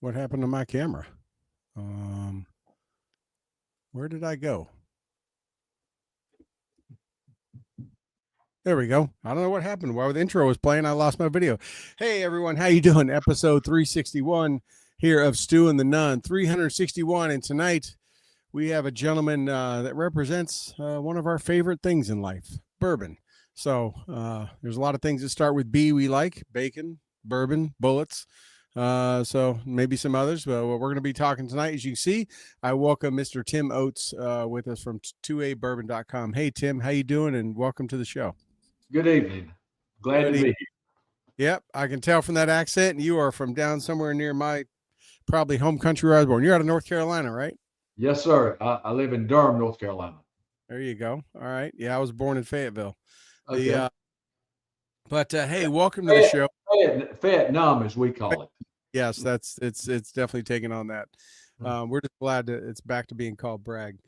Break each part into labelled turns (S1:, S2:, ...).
S1: What happened to my camera? Where did I go? There we go. I don't know what happened. While the intro was playing, I lost my video. Hey everyone, how you doing? Episode 361 here of Stu and the Nun. 361, and tonight we have a gentleman that represents one of our favorite things in life, bourbon. So there's a lot of things that start with B we like: bacon, bourbon, bullets. So maybe some others. But what we're going to be talking tonight, as you can see, I welcome Mr. Tim Oats with us from 2abourbon.com. Hey Tim, how you doing? And welcome to the show.
S2: Good evening. Glad
S1: Good
S2: to be
S1: evening.
S2: here.
S1: Yep, I can tell from that accent you are from down somewhere near my probably home country where I was born. You're out of North Carolina, right?
S2: Yes, sir. I live in Durham, North Carolina.
S1: There you go. All right. Yeah, I was born in Fayetteville. The
S2: Okay.
S1: but hey, welcome to the show.
S2: Vietnam, as we call it.
S1: Yes, it's definitely taken on that. We're just glad that it's back to being called brag.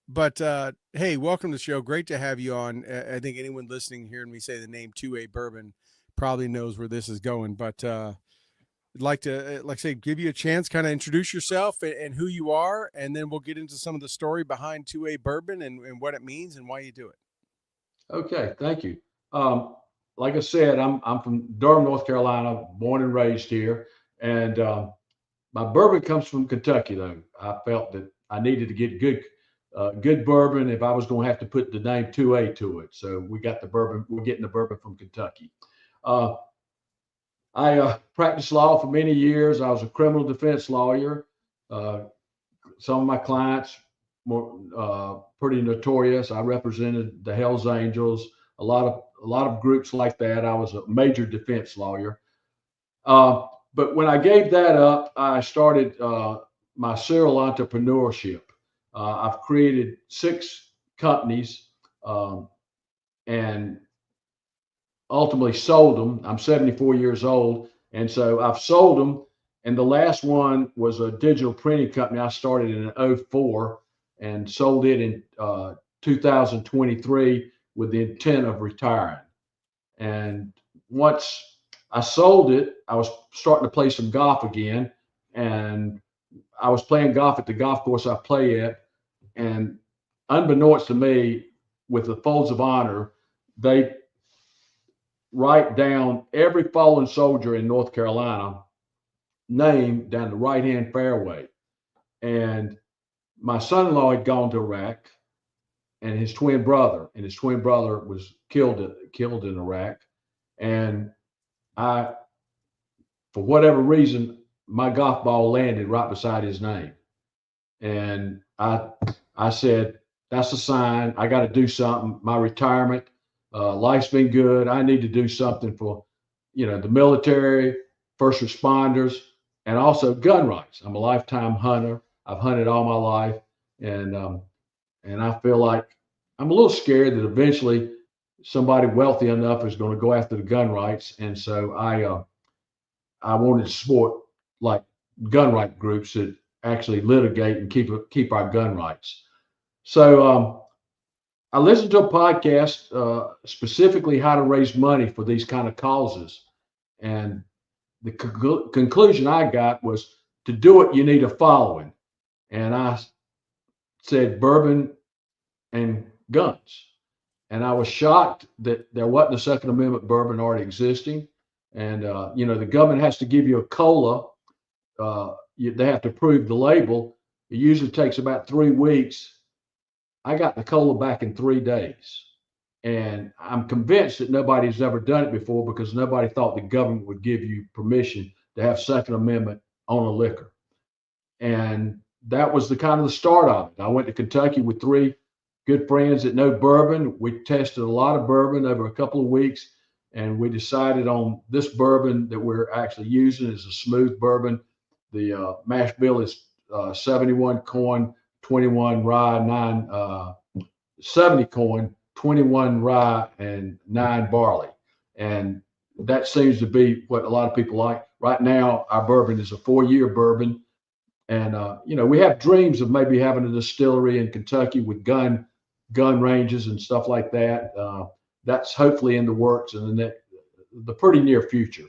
S1: But hey, welcome to the show. Great to have you on. I think anyone listening hearing me say the name 2A Bourbon probably knows where this is going. But I'd like to, like I say, give you a chance, kind of introduce yourself and who you are, and then we'll get into some of the story behind 2A Bourbon and what it means and why you do it.
S2: Okay, thank you. Like I said, I'm from Durham, North Carolina, born and raised here, and my bourbon comes from Kentucky. Though I felt that I needed to get good bourbon if I was going to have to put the name 2A to it. So we got the bourbon. We're getting the bourbon from Kentucky. Uh, I practiced law for many years. I was a criminal defense lawyer. Uh, some of my clients were pretty notorious. I represented the Hells Angels, a lot of groups like that. I was a major defense lawyer. Uh, but when I gave that up, I started my serial entrepreneurship. I've created 6 companies and ultimately sold them. I'm 74 years old, and so I've sold them. And the last one was a digital printing company I started in '04 and sold it in 2023 with the intent of retiring. And once I sold it, I was starting to play some golf again, and I was playing golf at the golf course I play at. And unbeknownst to me, with the Folds of Honor, they write down every fallen soldier in North Carolina name down the right hand fairway. And my son in law had gone to Iraq, and his twin brother was killed in Iraq. And I, for whatever reason, my golf ball landed right beside his name. And I said, that's a sign. I got to do something. My retirement, life's been good. I need to do something for, the military, first responders, and also gun rights. I'm a lifetime hunter. I've hunted all my life, and I feel like I'm a little scared that eventually somebody wealthy enough is going to go after the gun rights, and so I wanted to support like gun right groups that actually litigate and keep our gun rights. So I listened to a podcast specifically how to raise money for these kind of causes, and the conclusion I got was to do it you need a following, and I said bourbon and guns, and I was shocked that there wasn't a Second Amendment bourbon already existing, and the government has to give you a cola. They have to prove the label. It usually takes about 3 weeks. I got the cola back in 3 days. And I'm convinced that nobody's ever done it before because nobody thought the government would give you permission to have Second Amendment on a liquor. And that was the kind of the start of it. I went to Kentucky with 3 good friends that know bourbon. We tested a lot of bourbon over a couple of weeks, and we decided on this bourbon that we're actually using is a smooth bourbon. The mash bill is 71 corn, 21 rye, 70 corn, 21 rye, and 9 barley. And that seems to be what a lot of people like. Right now, our bourbon is a 4-year bourbon. And, we have dreams of maybe having a distillery in Kentucky with gun ranges and stuff like that. That's hopefully in the works in the pretty near future.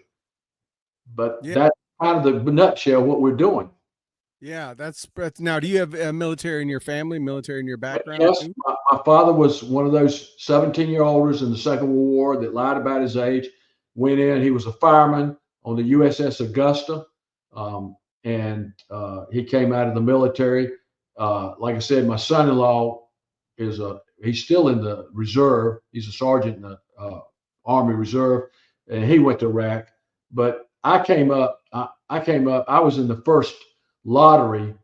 S2: But
S1: Yeah.
S2: that kind of the nutshell what we're doing.
S1: Yeah, that's now. Do you have military in your family, military in your background
S2: Yes,
S1: too?
S2: my father was one of those 17-year-olders in the Second World War that lied about his age. Went in. He was a fireman on the USS Augusta, and he came out of the military. Like I said, my son-in-law he's still in the reserve. He's a sergeant in the Army Reserve, and he went to Iraq. But I came up. I was in the first lottery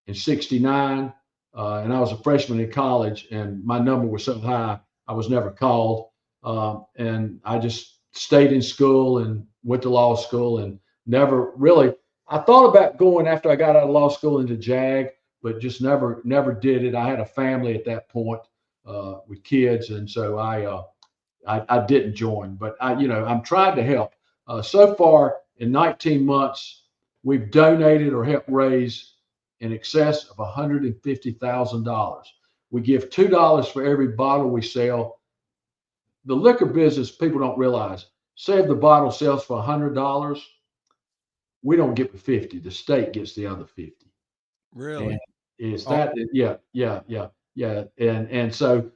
S2: in '69, and I was a freshman in college, and my number was so high I was never called, and I just stayed in school and went to law school and never really. I thought about going after I got out of law school into JAG, but just never did it. I had a family at that point with kids, and so I didn't join. But I'm trying to help. So far in 19 months, we've donated or helped raise in excess of $150,000. We give $2 for every bottle we sell. The liquor business, people don't realize, say if the bottle sells for $100, we don't get the 50. The state gets the other 50.
S1: Really?
S2: And is that, yeah. And so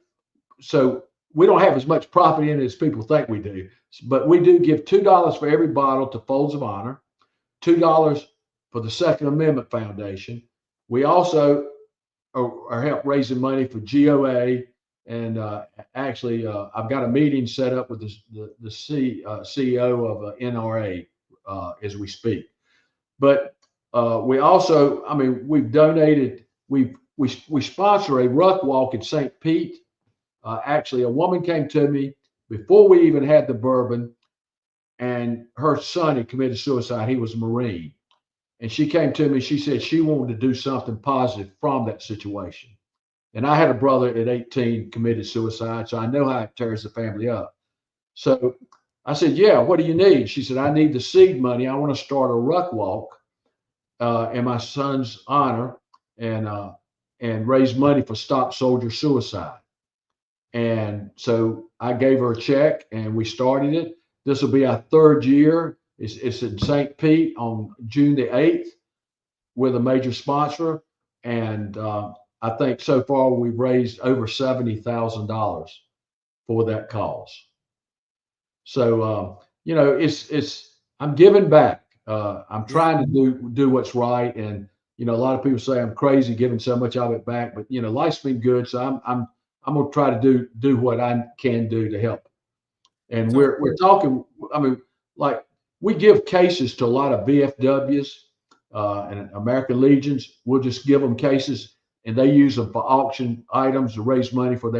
S2: we don't have as much profit in it as people think we do. But we do give $2 for every bottle to Folds of Honor, $2 for the Second Amendment Foundation. We also are help raising money for GOA, and actually, I've got a meeting set up with the CEO of NRA as we speak. But we also, I mean, we've donated. We sponsor a Ruck Walk in St. Pete. Actually, a woman came to me before we even had the bourbon, and her son had committed suicide. He was a Marine. And she came to me. She said she wanted to do something positive from that situation. And I had a brother at 18 committed suicide, so I know how it tears the family up. So I said, "Yeah, what do you need?" She said, "I need the seed money. I want to start a Ruck Walk in my son's honor and raise money for Stop Soldier Suicide." And so I gave her a check, and we started it. This will be our third year. It's in St. Pete on June the 8th with a major sponsor. And I think so far we've raised over $70,000 for that cause. So, I'm giving back. I'm trying to do what's right. And, a lot of people say I'm crazy giving so much of it back, but, life's been good. So I'm going to try to do what I can do to help. And we're talking, I mean, like we give cases to a lot of VFWs and American Legions. We'll just give them cases and they use them for auction items to raise money for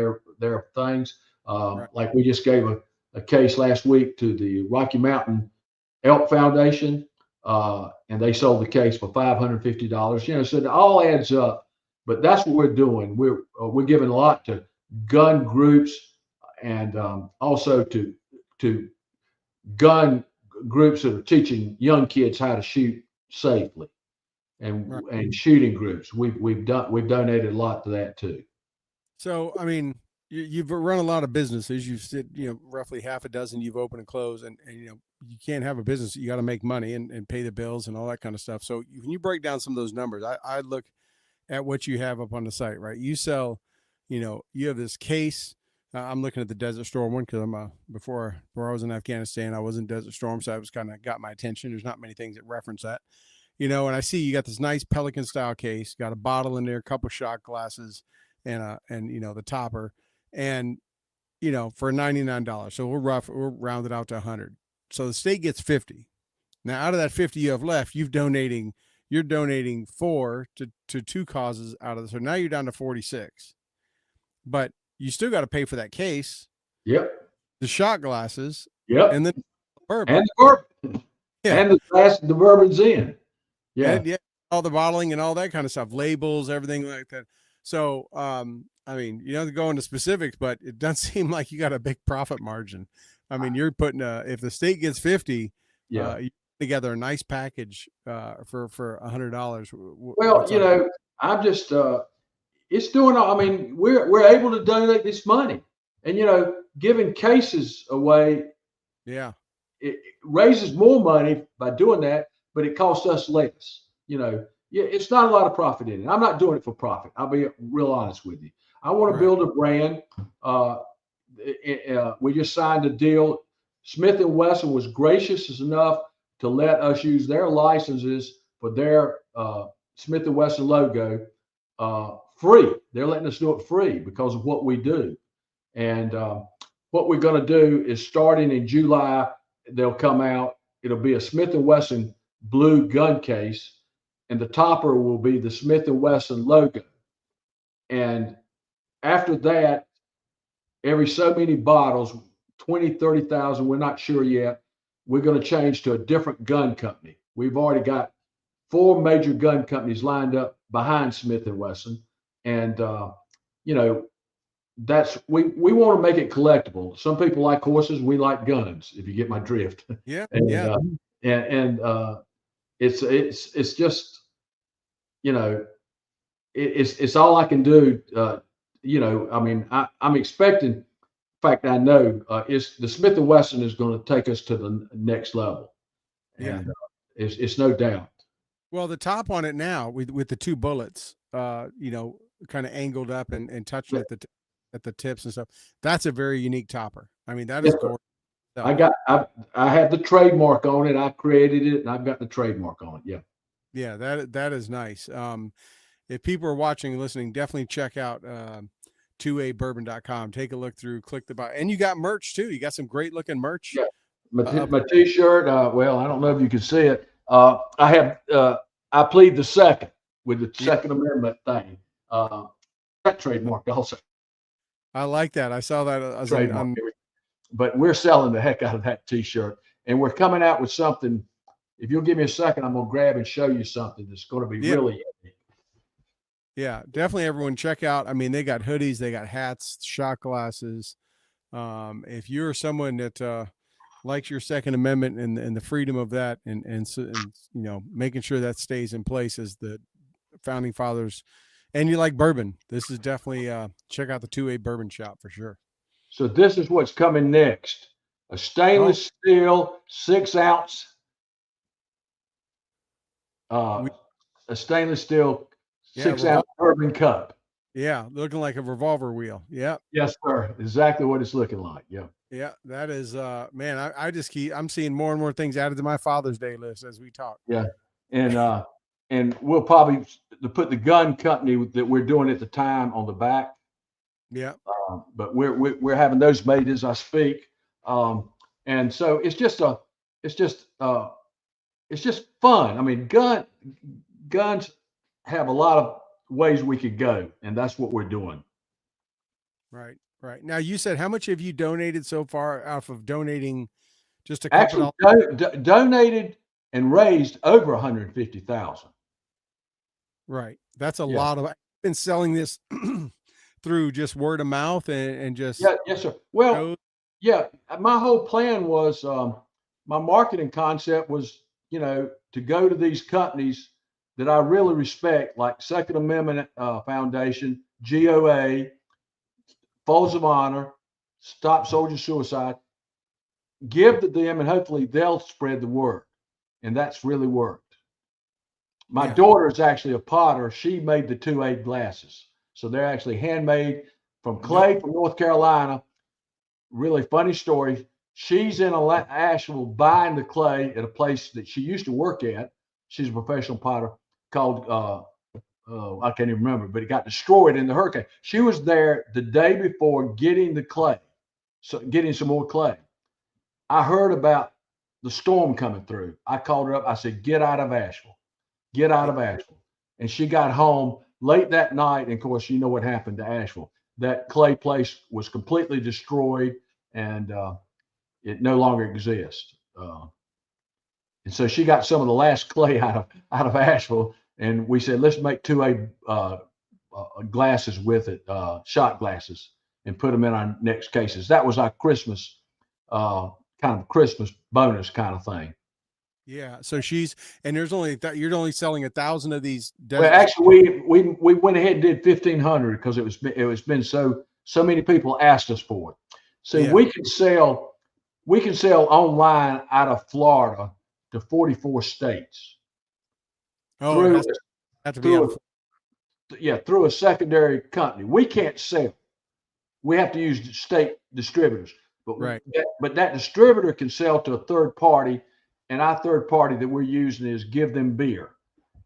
S2: their things.
S1: Right.
S2: Like we just gave a case last week to the Rocky Mountain Elk Foundation, and they sold the case for $550. So it all adds up. But that's what we're doing. We're giving a lot to gun groups and also to gun groups that are teaching young kids how to shoot safely, and shooting groups. We've donated a lot to that too.
S1: So I mean, you've run a lot of businesses. You've said roughly half a dozen you've opened and closed, and you can't have a business. You got to make money and pay the bills and all that kind of stuff. So when you break down some of those numbers, I look at what you have up on the site, right? You sell, you have this case. I'm looking at the Desert Storm one because I'm before I was in Afghanistan, I was in Desert Storm, so I was kind of got my attention. There's not many things that reference that, and I see you got this nice Pelican style case, got a bottle in there, a couple shot glasses, and the topper, and for $99. So we'll round it out to 100. So the state gets 50. Now out of that 50 you have left, you're donating 4 to 2 causes out of this. So now you're down to 46. But you still got to pay for that case.
S2: Yep.
S1: The shot glasses.
S2: Yep.
S1: And then bourbon.
S2: And the bourbon. Yeah. And the glass the bourbon's in. Yeah.
S1: And all the bottling and all that kind of stuff, labels, everything like that. So, I mean, you don't have to go into specifics, but it doesn't seem like you got a big profit margin. I mean, you're putting if the state gets 50, you put together a nice package for $100.
S2: Well, I'm just it's doing. I mean, we're able to donate this money, and giving cases away.
S1: Yeah,
S2: it raises more money by doing that. but it costs us less. Yeah, it's not a lot of profit in it. I'm not doing it for profit. I'll be real honest with you. I want to build a brand. We just signed a deal. Smith & Wesson was gracious enough to let us use their licenses for their Smith & Wesson logo free. They're letting us do it free because of what we do. And what we're going to do is starting in July, they'll come out. It'll be a Smith & Wesson blue gun case, and the topper will be the Smith & Wesson logo. And after that, every so many bottles, 20, 30,000, we're not sure yet, we're going to change to a different gun company. We've already got 4 major gun companies lined up behind Smith & Wesson. And, we want to make it collectible. Some people like horses. We like guns, if you get my drift.
S1: Yeah.
S2: It's just, it's all I can do. I'm expecting, in fact, I know it's the Smith & Wesson is going to take us to the next level. And it's no doubt.
S1: Well, the top on it now with the 2 bullets, kind of angled up and touching at the tips and stuff. That's a very unique topper. I mean, that is gorgeous.
S2: I have the trademark on it. I created it, and I've got the trademark on it. Yeah.
S1: Yeah, that is nice. If people are watching and listening, definitely check out 2abourbon.com. Take a look through, click the buy. And you got merch too. You got some great looking merch.
S2: Yeah. My t-shirt, well, I don't know if you can see it. I plead the second with the Second Amendment thing. That trademark also.
S1: I like that. I saw that.
S2: But we're selling the heck out of that t-shirt. And we're coming out with something. If you'll give me a second, I'm going to grab and show you something that's going to be really unique.
S1: Yeah, definitely everyone check out. I mean, they got hoodies, they got hats, shot glasses. If you're someone that likes your Second Amendment and the freedom of that and making sure that stays in place as the founding fathers, and you like bourbon, this is definitely check out the 2A Bourbon Shop for sure.
S2: So this is what's coming next. A stainless steel 6-ounce a stainless steel 6-ounce bourbon cup.
S1: Yeah, looking like a revolver wheel. Yeah.
S2: Yes, sir. Exactly what it's looking like. Yeah.
S1: Yeah, that is man, I'm seeing more and more things added to my Father's Day list as we talk.
S2: Yeah. And we'll probably put the gun company that we're doing at the time on the back.
S1: Yeah.
S2: But we're having those made as I speak. And so it's just fun. I mean, guns have a lot of ways we could go, and that's what we're doing.
S1: Right. Now, you said how much have you donated so far off of donating just a
S2: couple? Actually, donated and raised over 150,000.
S1: Right. That's a lot of. I've been selling this through just word of mouth and just.
S2: Yeah. Yes, sir. Well, my whole plan was my marketing concept was, to go to these companies that I really respect, like Second Amendment Foundation, GOA, Folds of Honor, Stop Soldier Suicide, give to them, and hopefully they'll spread the word. And that's really worked. My daughter is actually a potter. She made the 2A glasses. So they're actually handmade from clay from North Carolina. Really funny story. She's in Asheville buying the clay at a place that she used to work at. She's a professional potter called, I can't even remember, but it got destroyed in the hurricane. She was there the day before getting the clay, so getting some more clay. I heard about the storm coming through. I called her up. I said, get out of Asheville. Get out of Asheville. And she got home late that night. And of course, you know what happened to Asheville. That clay place was completely destroyed, and it no longer exists. And so she got some of the last clay out of Asheville, and we said, let's make 2A glasses with it, shot glasses, and put them in our next cases. That was our Christmas kind of Christmas bonus kind of thing.
S1: Yeah. So you're only selling 1,000 of these.
S2: Well, actually, we went ahead and did 1,500 because it was been so many people asked us for it. So we can sell online out of Florida to 44 states
S1: Oh, it
S2: through
S1: has to be
S2: through through a secondary company. We can't sell. We have to use state distributors.
S1: right.
S2: But that distributor can sell to a third party, and our third party that we're using is Give Them Beer,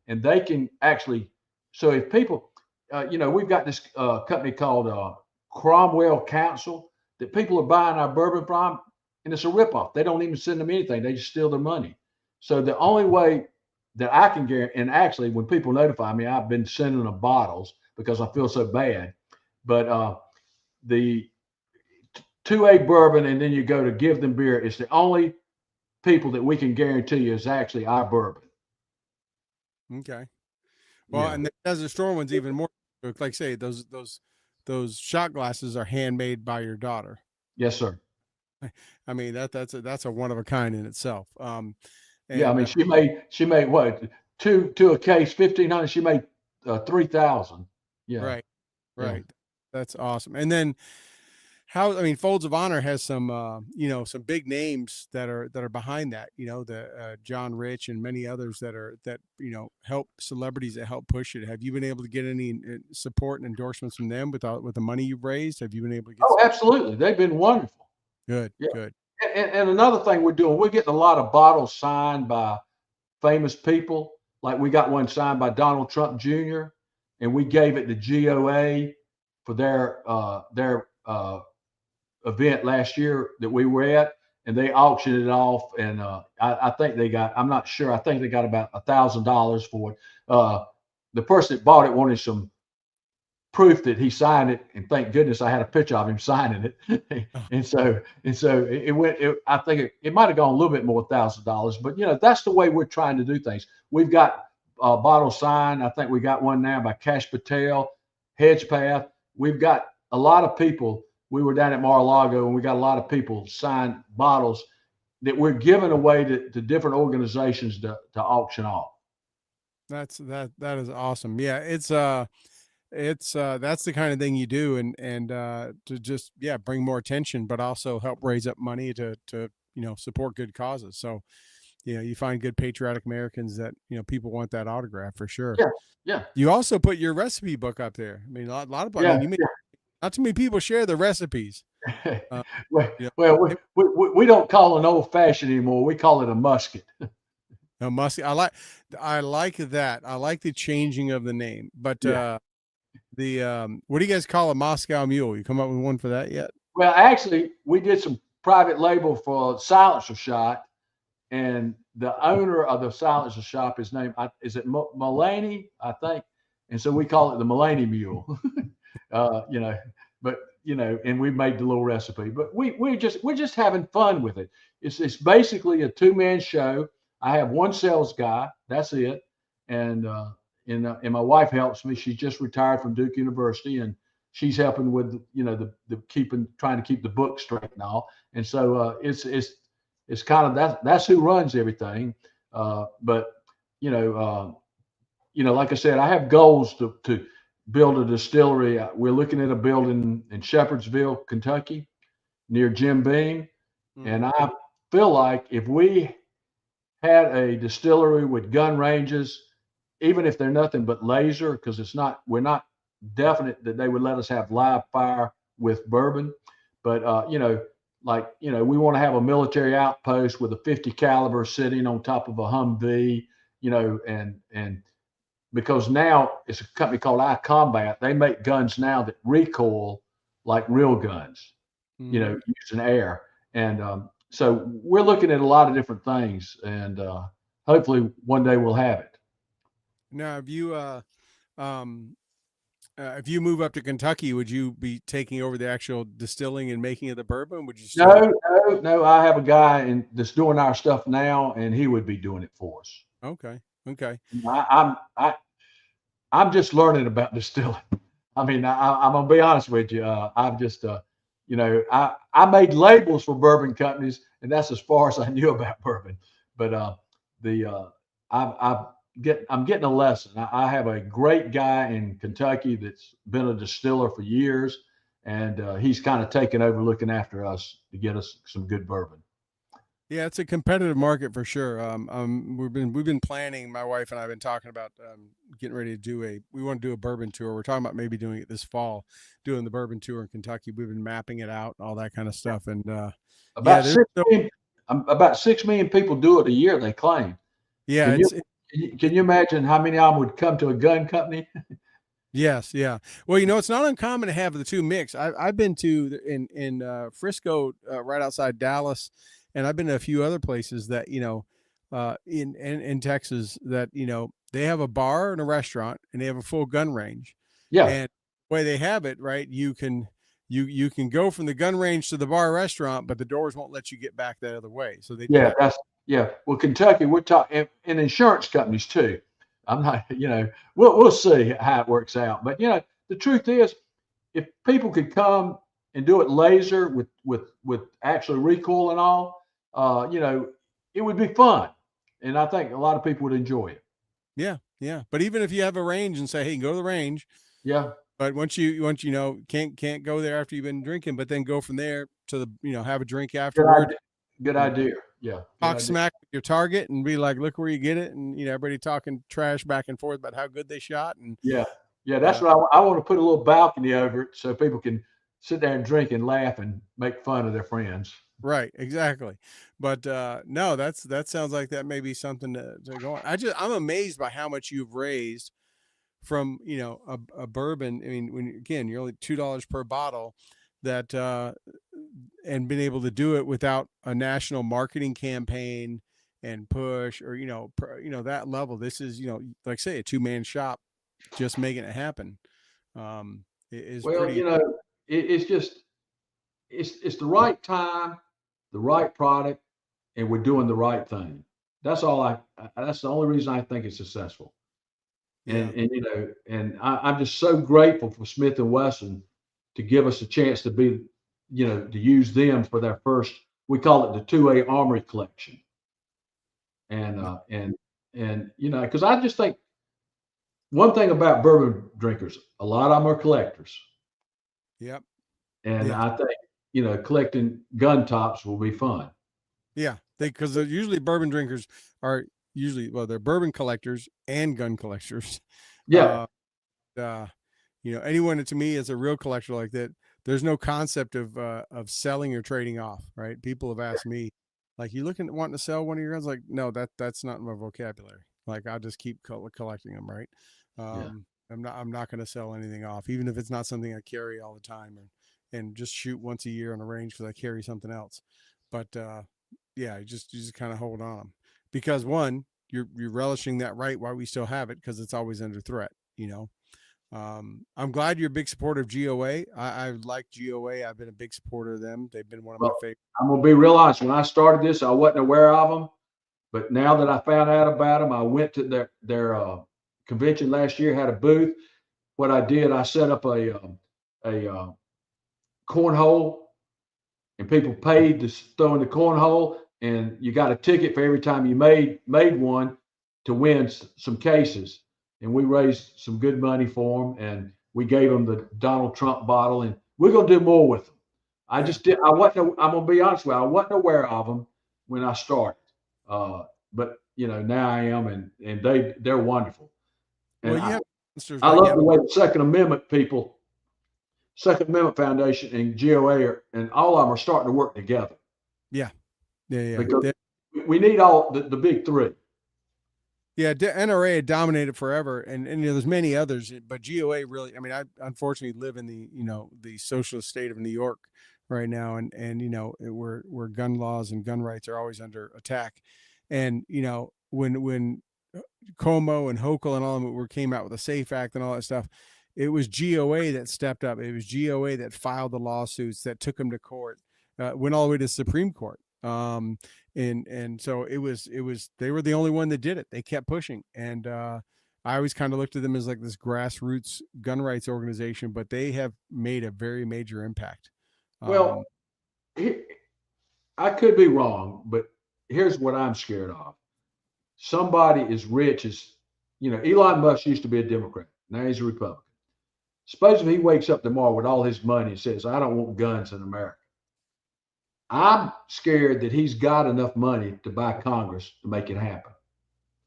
S2: and they can actually. So if people, we've got this company called Cromwell Council that people are buying our bourbon from, and it's a ripoff. They don't even send them anything; they just steal their money. So the only way that I can guarantee, and actually, when people notify me, I've been sending them bottles because I feel so bad. But the 2A bourbon, and then you go to Give Them Beer. It's the only people that we can guarantee is actually our bourbon.
S1: Okay. Well,
S2: Yeah.
S1: and the Desert Storm one's even more. Like say those shot glasses are handmade by your daughter.
S2: Yes, sir.
S1: I mean that's a one of a kind in itself.
S2: Yeah, I
S1: And
S2: mean she made what two a case 1,500. She made 3,000. Yeah,
S1: right,
S2: yeah.
S1: right. That's awesome. And then Folds of Honor has some some big names that are behind that, the John Rich and many others that help celebrities that help push it. Have you been able to get any support and endorsements from them with the money you've raised? Have you been able to get
S2: Oh, absolutely. They've been wonderful.
S1: good,
S2: Yeah.
S1: good.
S2: And another thing we're doing, we're getting a lot of bottles signed by famous people. Like we got one signed by Donald Trump Jr., and we gave it to GOA for their event last year that we were at, and they auctioned it off. And I think they got, I'm not sure, I think they got about $1,000 for it. The person that bought it wanted some proof that he signed it, and thank goodness I had a picture of him signing it. and so it went. I think it might have gone a little bit more $1,000, but that's the way we're trying to do things. We've got a bottle signed. I think we got one now by Cash Patel, Hedgepath. We've got a lot of people. We were down at Mar-a-Lago, and we got a lot of people sign bottles that we're giving away to different organizations to auction off.
S1: That is awesome. Yeah, it's that's the kind of thing you do, and to just bring more attention, but also help raise up money to support good causes. So you find good patriotic Americans that people want that autograph for sure.
S2: Yeah, yeah.
S1: You also put your recipe book up there. I mean, a lot of not too many people share the recipes.
S2: Well, we don't call it an old fashioned anymore. We call it a musket.
S1: No, musket. I like that. I like the changing of the name. But the what do you guys call a Moscow Mule? You come up with one for that yet?
S2: Well, actually, we did some private label for Silencer Shot, and the owner of the Silencer Shop, his name is it Mulaney, I think, and so we call it the Mulaney Mule. But and we made the little recipe. But we're just having fun with it. It's basically a 2-man show. I have one sales guy, that's it, and my wife helps me. She just retired from Duke University, and she's helping with trying to keep the book straight and all. And so it's kind of that's who runs everything. But like I said, I have goals to build a distillery. We're looking at a building in Shepherdsville, Kentucky, near Jim Beam, and I feel like if we had a distillery with gun ranges, even if they're nothing but laser, because we're not definite that they would let us have live fire with bourbon, but we want to have a military outpost with a 50 caliber sitting on top of a Humvee, and because now it's a company called iCombat. They make guns now that recoil like real guns, using air, and so we're looking at a lot of different things, and hopefully one day we'll have it.
S1: Now, if you move up to Kentucky, would you be taking over the actual distilling and making of the bourbon? Would you still?
S2: No. I have a guy that's doing our stuff now, and he would be doing it for us.
S1: Okay.
S2: I'm just learning about distilling. I mean, I'm gonna be honest with you. I've just, I made labels for bourbon companies, and that's as far as I knew about bourbon. But I'm getting a lesson. I have a great guy in Kentucky that's been a distiller for years, and he's kind of taken over looking after us to get us some good bourbon.
S1: Yeah, it's a competitive market for sure. We've been planning. My wife and I have been talking about getting ready to We want to do a bourbon tour. We're talking about maybe doing it this fall, doing the bourbon tour in Kentucky. We've been mapping it out, all that kind of stuff. And yeah,
S2: About 6 million, about 6 million people do it a year, they claim.
S1: yeah,
S2: Can you can you imagine how many of them would come to a gun company?
S1: yes, yeah. Well, it's not uncommon to have the two mix. I've been to in Frisco, right outside Dallas, and I've been to a few other places that in Texas that they have a bar and a restaurant and they have a full gun range.
S2: Yeah,
S1: And the way they have it, right, you can go from the gun range to the bar restaurant, but the doors won't let you get back that other way. So they do
S2: yeah,
S1: that.
S2: yeah. Well, Kentucky, we're talking, and insurance companies too. I'm not, we'll see how it works out. But the truth is, if people could come and do it laser with actually recoil and all, it would be fun, and I think a lot of people would enjoy it.
S1: Yeah, yeah. But even if you have a range and say, hey, go to the range.
S2: Yeah,
S1: But once can't go there after you've been drinking, but then go from there to have a drink
S2: good
S1: afterward.
S2: idea. Good idea. Yeah, good
S1: Talk
S2: idea.
S1: smack with your target and be like, look where you get it, and everybody talking trash back and forth about how good they shot. And
S2: Yeah, yeah. That's what I want to put a little balcony over it so people can sit there and drink and laugh and make fun of their friends.
S1: right, exactly. But no, that sounds like that may be something to go on. I'm amazed by how much you've raised from a bourbon. I mean, when again you're only $2 per bottle, that and been able to do it without a national marketing campaign and push or that level. This is like say a two-man shop just making it happen. Is
S2: Well,
S1: pretty.
S2: it's just it's the right time, the right product, and we're doing the right thing. That's all That's the only reason I think it's successful.
S1: Yeah,
S2: And I'm just so grateful for Smith and Wesson to give us a chance to to use them for their first. We call it the 2A Armory Collection, and because I just think one thing about bourbon drinkers, a lot of them are collectors,
S1: yep,
S2: and
S1: yeah,
S2: I think collecting gun tops will be fun.
S1: yeah. Because usually bourbon drinkers are they're bourbon collectors and gun collectors.
S2: Yeah,
S1: uh anyone to me is a real collector like that. There's no concept of selling or trading off, right? People have asked me, like, you looking at wanting to sell one of your guns? Like, no, that's not my vocabulary. Like, I'll just keep collecting them, right?
S2: yeah,
S1: I'm not going to sell anything off, even if it's not something I carry all the time, and just shoot once a year on a range because I carry something else. But yeah, you just kind of hold on them because one, you're relishing that right while we still have it because it's always under threat. I'm glad you're a big supporter of GOA. I like GOA. I've been a big supporter of them. They've been one of my
S2: well,
S1: favorite.
S2: I'm gonna be real honest. When I started this, I wasn't aware of them, but now that I found out about them, I went to their convention last year. Had a booth. What I did, I set up a cornhole, and people paid to throw in the cornhole, and you got a ticket for every time you made one to win some cases. And we raised some good money for them, and we gave them the Donald Trump bottle, and we're gonna do more with them. I just did. I wasn't. I'm gonna be honest with you. I wasn't aware of them when I started, but now I am, and they're wonderful.
S1: Well,
S2: And
S1: you
S2: I,
S1: have monsters
S2: I
S1: like
S2: love the way the Second Amendment Foundation and GOA and all of them are starting to work together.
S1: yeah, yeah.
S2: Because we need all the big three.
S1: Yeah, NRA had dominated forever, and there's many others, but GOA really. I mean, I unfortunately live in the socialist state of New York right now, and where gun laws and gun rights are always under attack, and when Como and Hochul and all of them came out with a SAFE Act and all that stuff, it was GOA that stepped up. It was GOA that filed the lawsuits that took them to court, went all the way to the Supreme Court. And so it was they were the only one that did it. They kept pushing, and I always kind of looked at them as like this grassroots gun rights organization, but they have made a very major impact.
S2: Well, I could be wrong, but here's what I'm scared of. Somebody as rich as Elon Musk used to be a Democrat. Now he's a Republican. Suppose if he wakes up tomorrow with all his money and says, "I don't want guns in America." I'm scared that he's got enough money to buy Congress to make it happen.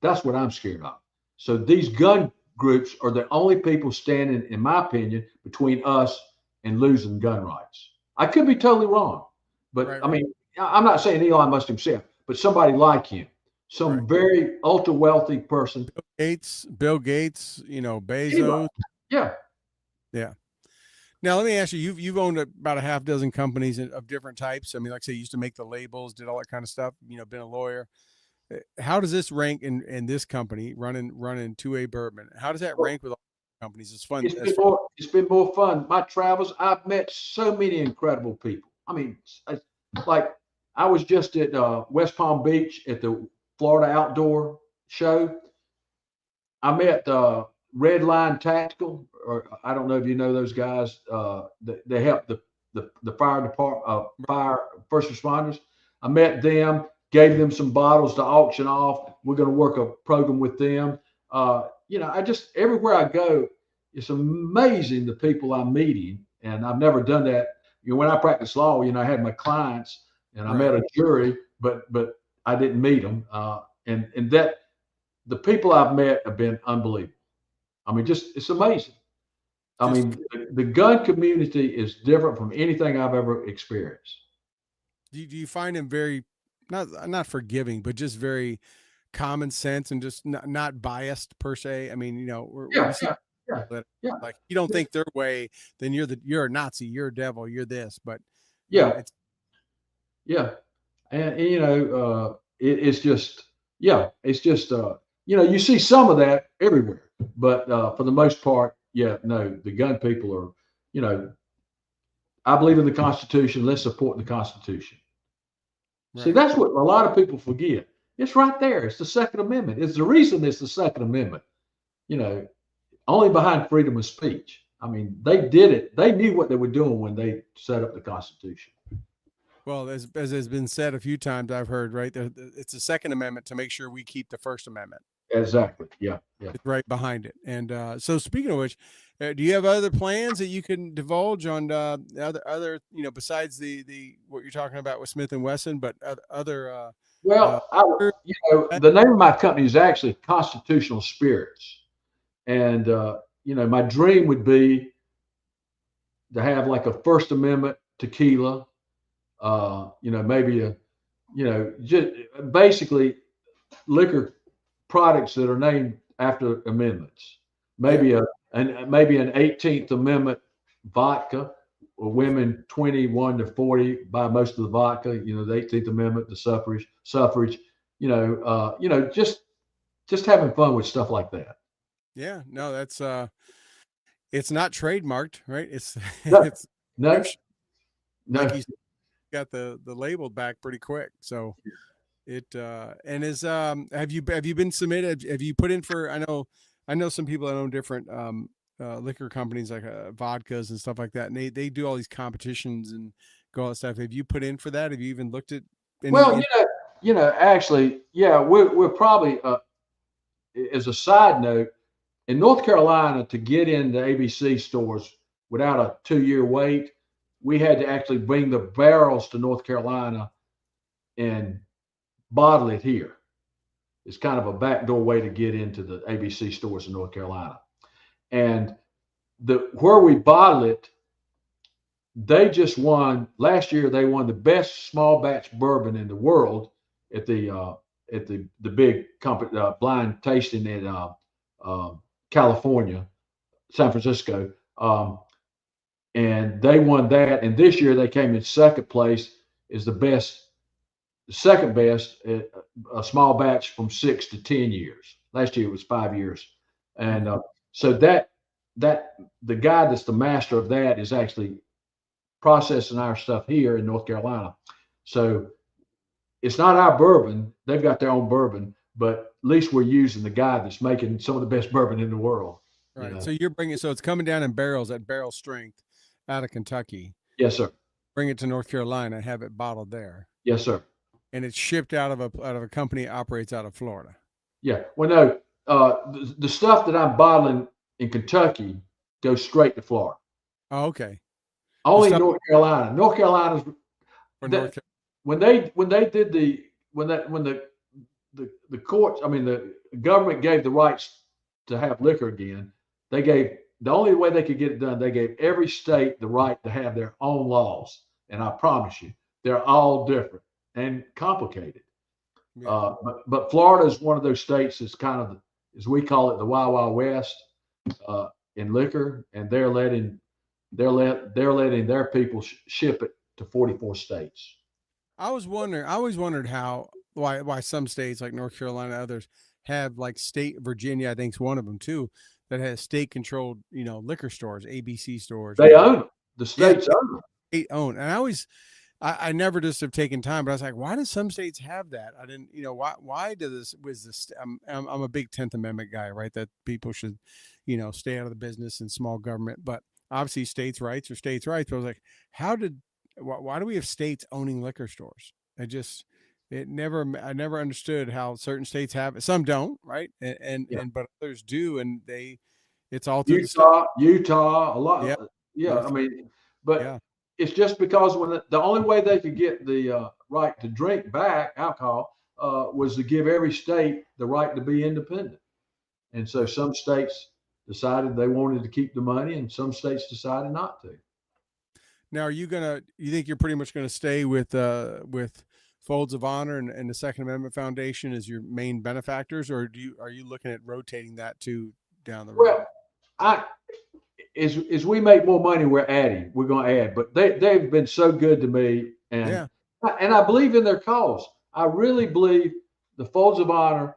S2: That's what I'm scared of. So these gun groups are the only people standing, in my opinion, between us and losing gun rights. I could be totally wrong, but
S1: Right,
S2: I
S1: right,
S2: mean, I'm not saying Elon Musk himself, but somebody like him,
S1: right.
S2: some very ultra wealthy person.
S1: Bill Gates,
S2: Anybody.
S1: Bezos.
S2: Yeah.
S1: Yeah. Now let me ask you: you've owned about a half dozen companies of different types. I mean, like I say, you used to make the labels, did all that kind of stuff. Been a lawyer. How does this rank in this company running 2A Bourbon? How does that rank with all companies? It's fun.
S2: It's
S1: As
S2: been
S1: far
S2: more. It's been more fun. My travels. I've met so many incredible people. I mean, like I was just at West Palm Beach at the Florida Outdoor Show. I met Red Line Tactical, or I don't know if you know those guys. They help the fire department, fire first responders. I met them, gave them some bottles to auction off. We're going to work a program with them. I just everywhere I go, it's amazing the people I'm meeting, and I've never done that. When I practiced law, I had my clients, and I
S1: right.
S2: met a jury, but I didn't meet them, and that the people I've met have been unbelievable. I mean, just it's amazing. I
S1: Just
S2: mean, the gun community is different from anything I've ever experienced.
S1: do you find them very not forgiving, but just very common sense and just not biased per se? I mean, where you
S2: Yeah,
S1: see
S2: yeah, yeah,
S1: that
S2: yeah,
S1: like you don't
S2: yeah,
S1: think their way, then you're a Nazi, you're a devil, you're this. But
S2: yeah,
S1: it's
S2: yeah. And it's just, yeah, it's just, you see some of that everywhere, but for the most part, yeah, no, the gun people are, you know, I believe in the Constitution. Let's support the Constitution. See,
S1: right.
S2: that's what a lot of people forget. It's right there. It's the Second Amendment. It's the reason it's the Second Amendment. You know, only behind freedom of speech. I mean, they did it. They knew what they were doing when they set up the Constitution.
S1: Well, as has been said a few times, I've heard right there, it's the Second Amendment to make sure we keep the First Amendment.
S2: Exactly. Yeah. Yeah.
S1: It's right behind it. And so, speaking of which, do you have other plans that you can divulge on other besides the what you're talking about with Smith and Wesson, but other uh,
S2: Well, the name of my company is actually Constitutional Spirits, and my dream would be to have like a First Amendment tequila. Maybe just basically liquor products that are named after amendments.
S1: yeah.
S2: Maybe an 18th Amendment vodka, or women 21 to 40 buy most of the vodka. The 18th Amendment, the suffrage. Just having fun with stuff like that.
S1: Yeah, no, that's it's not trademarked, right? It's
S2: No,
S1: it's
S2: no,
S1: like
S2: no.
S1: you got the label back pretty quick. So it and is have you been submitted? Have you put in for? I know some people that own different liquor companies like vodkas and stuff like that, and they do all these competitions and go all that stuff. Have you put in for that? Have you even looked at any?
S2: Well, actually, yeah, we're probably as a side note, in North Carolina, to get into ABC stores without a 2-year wait, we had to actually bring the barrels to North Carolina and bottle it here. It's kind of a backdoor way to get into the ABC stores in North Carolina. And where we bottle it, they just won last year. They won the best small batch bourbon in the world at the big company, blind tasting in California, San Francisco, and they won that. And this year they came in second place, is the second best, a small batch from 6 to 10 years. Last year it was 5 years, and so that the guy that's the master of that is actually processing our stuff here in North Carolina. So it's not our bourbon; they've got their own bourbon, but at least we're using the guy that's making some of the best bourbon in the world.
S1: Right. So you're bringing, so it's coming down in barrels at barrel strength out of Kentucky.
S2: Yes, sir.
S1: Bring it to North Carolina, have it bottled there,
S2: Yes, sir.
S1: and it's shipped out of a company that operates out of Florida.
S2: Yeah. Well, no, the stuff that I'm bottling in Kentucky goes straight to Florida.
S1: Oh, okay.
S2: Only North Carolina. North Carolina's
S1: For North Carolina.
S2: when they did when the courts, I mean the government gave the rights to have liquor again, they gave the only way they could get it done, they gave every state the right to have their own laws. And I promise you, they're all different and complicated.
S1: Yeah.
S2: But Florida is one of those states that's kind of, as we call it, the Wild Wild West in liquor, and they're letting their people ship it to 44 states.
S1: I always wondered why some states like North Carolina, others have like state, Virginia, I think is one of them too, that has state controlled, liquor stores, ABC stores.
S2: They own them. The
S1: Yeah,
S2: states own them.
S1: state owned. And I never just have taken time, but I was like, why do some states have that? I didn't, why was this? I'm a big 10th Amendment guy, right? That people should, stay out of the business and small government. But obviously, states' rights are states' rights. But I was like, why do we have states owning liquor stores? I never understood how certain states have it. Some don't, right? But others do, and it's all through
S2: Utah, a lot.
S1: Yeah.
S2: Yeah, I mean, but
S1: Yeah.
S2: it's just because when the only way they could get the right to drink back alcohol was to give every state the right to be independent. And so some states decided they wanted to keep the money, and some states decided not to.
S1: Now, you think you're pretty much gonna stay with Folds of Honor and the Second Amendment Foundation as your main benefactors, or are you looking at rotating that too down the road?
S2: Well, as we make more money, we're going to add, but they've been so good to me, and I believe in their cause. I really believe the Folds of Honor.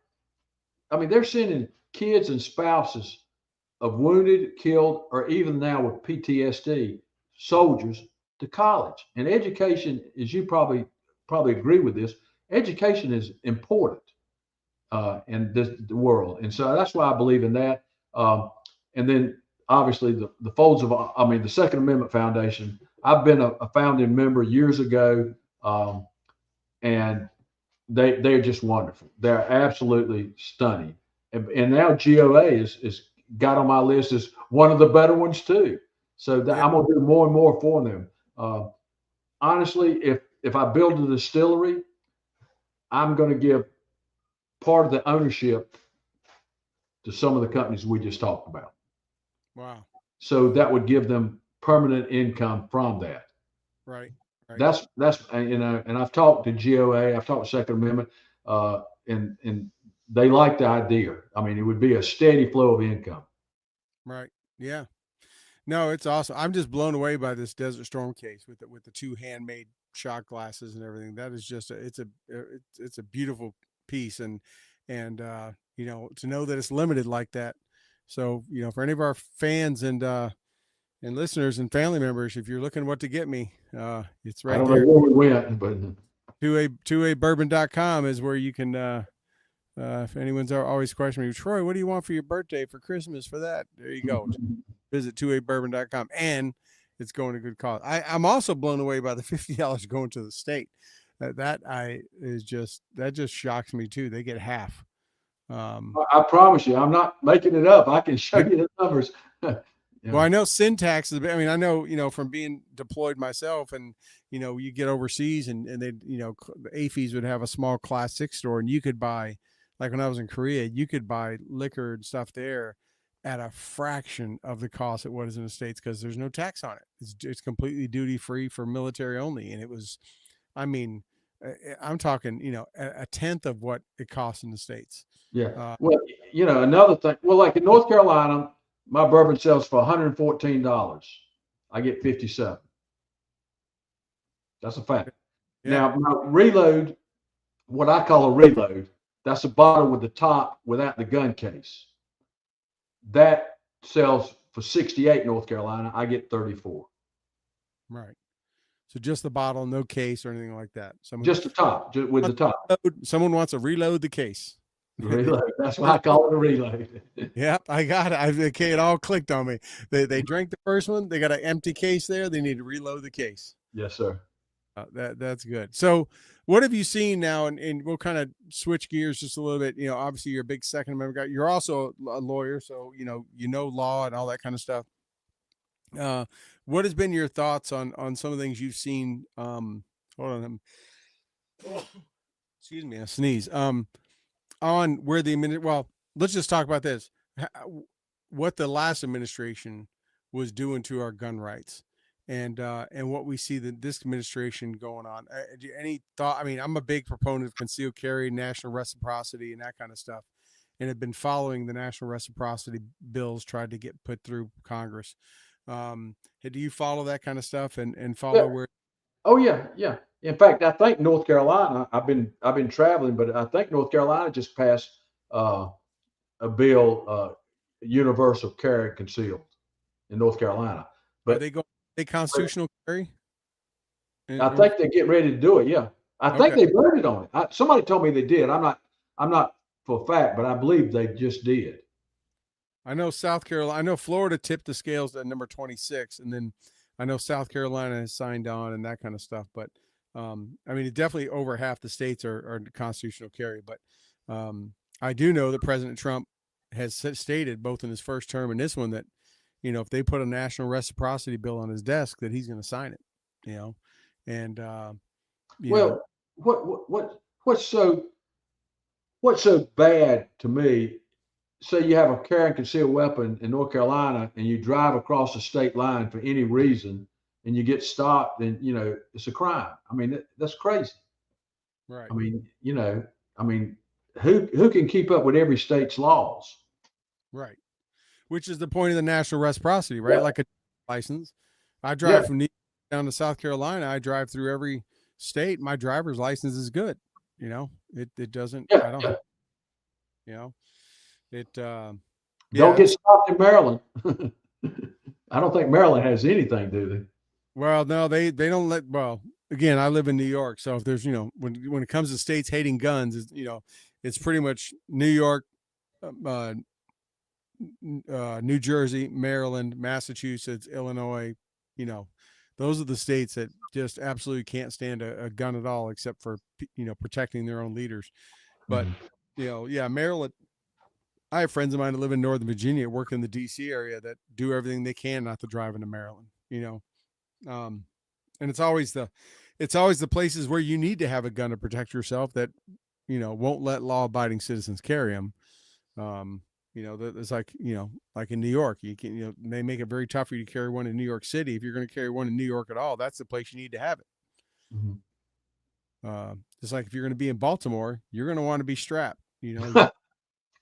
S2: I mean, they're sending kids and spouses of wounded, killed, or even now with PTSD soldiers to college. And education, as you probably agree with this, education is important in the world, and so that's why I believe in that. And then obviously the Second Amendment Foundation. I've been a founding member years ago, and they're just wonderful. They're absolutely stunning. And now GOA is got on my list as one of the better ones too. So I'm gonna do more and more for them. Honestly, if I build a distillery, I'm going to give part of the ownership to some of the companies we just talked about.
S1: Wow.
S2: So that would give them permanent income from that.
S1: Right.
S2: That's and I've talked to GOA, I've talked to Second Amendment, and they like the idea. I mean, it would be a steady flow of income.
S1: Right. Yeah. No, it's awesome. I'm just blown away by this Desert Storm case with the two handmade shot glasses and everything. That is just it's a beautiful piece, and to know that it's limited like that. So for any of our fans and listeners and family members, if you're looking what to get me, it's right there.
S2: I don't know where we went, but
S1: 2abourbon.com is where you can. If anyone's always questioning me, Troy, what do you want for your birthday, for Christmas, for that? There you go. Visit 2abourbon.com, and it's going to good cause. I'm also blown away by the $50 going to the state. That just shocks me too. They get half.
S2: I promise you, I'm not making it up. I can show you the numbers.
S1: Yeah. Well, I know syntax is. I mean, I know from being deployed myself, and you get overseas, and they the AFES would have a small Class 6 store, and you could buy, like when I was in Korea, you could buy liquor and stuff there at a fraction of the cost it was in the States, because there's no tax on it. It's completely duty free for military only, and it was, I mean, I'm talking a tenth of what it costs in the States.
S2: Yeah. Well, another thing. Well, like in North Carolina, my bourbon sells for $114. I get 57. That's a fact. Yeah. Now, my reload, what I call a reload, that's a bottle with the top without the gun case. That sells for 68 North Carolina. I get 34.
S1: Right. So just the bottle, no case or anything like that.
S2: Just the top, with the top.
S1: Someone wants to reload the case.
S2: Reload. That's why I call it a reload.
S1: Yep, I got it. Okay, it all clicked on me. They drank the first one. They got an empty case there. They need to reload the case.
S2: Yes, sir.
S1: That's good. So what have you seen now? And we'll kind of switch gears just a little bit. Obviously you're a big Second Amendment guy. You're also a lawyer, so law and all that kind of stuff. What has been your thoughts on some of the things you've seen? Hold on. Excuse me, I sneeze. On where well, let's just talk about this. What the last administration was doing to our gun rights, and what we see that this administration going on. Any thought? I mean, I'm a big proponent of concealed carry, national reciprocity, and that kind of stuff, and have been following the national reciprocity bills tried to get put through Congress. Do you follow that kind of stuff and follow
S2: Yeah.
S1: where?
S2: Oh yeah, yeah. In fact, I think North Carolina. I've been traveling, but I think North Carolina just passed uh, a bill, universal carry concealed in North Carolina.
S1: Are
S2: But,
S1: they going? They
S2: but
S1: constitutional carry?
S2: I think they're getting ready to do it. Yeah, I think
S1: Okay.
S2: they voted on it. Somebody told me they did. I'm not for a fact, but I believe they just did.
S1: I know South Carolina. I know Florida tipped the scales at number 26, and then I know South Carolina has signed on and that kind of stuff. But I mean, definitely over half the states are constitutional carry. But I do know that President Trump has stated both in his first term and this one that if they put a national reciprocity bill on his desk, that he's going to sign it. You know, and you know,
S2: Well, what's so bad to me? Say you have a carry and concealed weapon in North Carolina, and you drive across the state line for any reason, and you get stopped, and it's a crime. I mean, that's crazy.
S1: right,
S2: I mean, I mean, who can keep up with every state's laws?
S1: right. Which is the point of the national reciprocity, right?
S2: Yeah,
S1: Like a license. I
S2: yeah,
S1: drive from New York down to South Carolina. I drive through every state. My driver's license is good. It doesn't.
S2: yeah,
S1: I don't.
S2: yeah.
S1: You know, it.
S2: Don't
S1: Yeah.
S2: get stopped in Maryland. I don't think Maryland has anything, do they?
S1: Well, no, they don't let. Well, again, I live in New York, so if there's when it comes to states hating guns, it's pretty much New York, uh, New Jersey, Maryland, Massachusetts, Illinois. You know, those are the states that just absolutely can't stand a gun at all, except for protecting their own leaders. But
S2: Mhm.
S1: yeah, Maryland. I have friends of mine that live in Northern Virginia, work in the D.C. area, that do everything they can not to drive into Maryland. And it's always the places where you need to have a gun to protect yourself that won't let law-abiding citizens carry them. It's like in New York, you can they make it very tough for you to carry one in New York City. If you're going to carry one in New York at all, that's the place you need to have it.
S2: Mhm.
S1: Just like if you're going to be in Baltimore, you're going to want to be strapped. You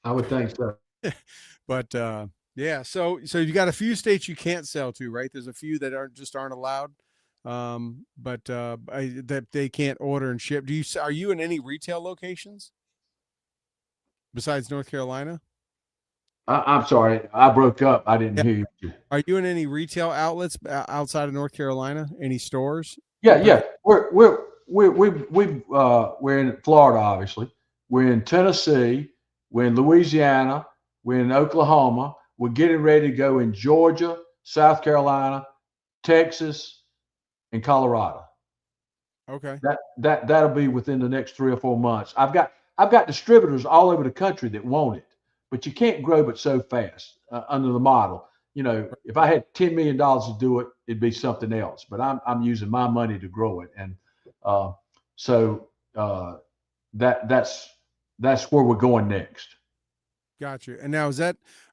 S2: I would think so.
S1: but yeah, so you got a few states you can't sell to, right? There's a few that aren't allowed, but that they can't order and ship. Are you in any retail locations besides North Carolina?
S2: I'm sorry, I broke up. I didn't
S1: Yeah.
S2: hear you.
S1: Are you in any retail outlets outside of North Carolina? Any stores?
S2: Yeah,
S1: Brick.
S2: yeah. We're in Florida, obviously. We're in Tennessee. We're in Louisiana. We're in Oklahoma. We're getting ready to go in Georgia, South Carolina, Texas, and Colorado.
S1: Okay.
S2: That'll be within the next 3 or 4 months. I've got distributors all over the country that want it, but you can't grow but so fast under the model. If I had $10 million to do it, it'd be something else. But I'm using my money to grow it, and uh, so that's where we're going next.
S1: Gotcha. And now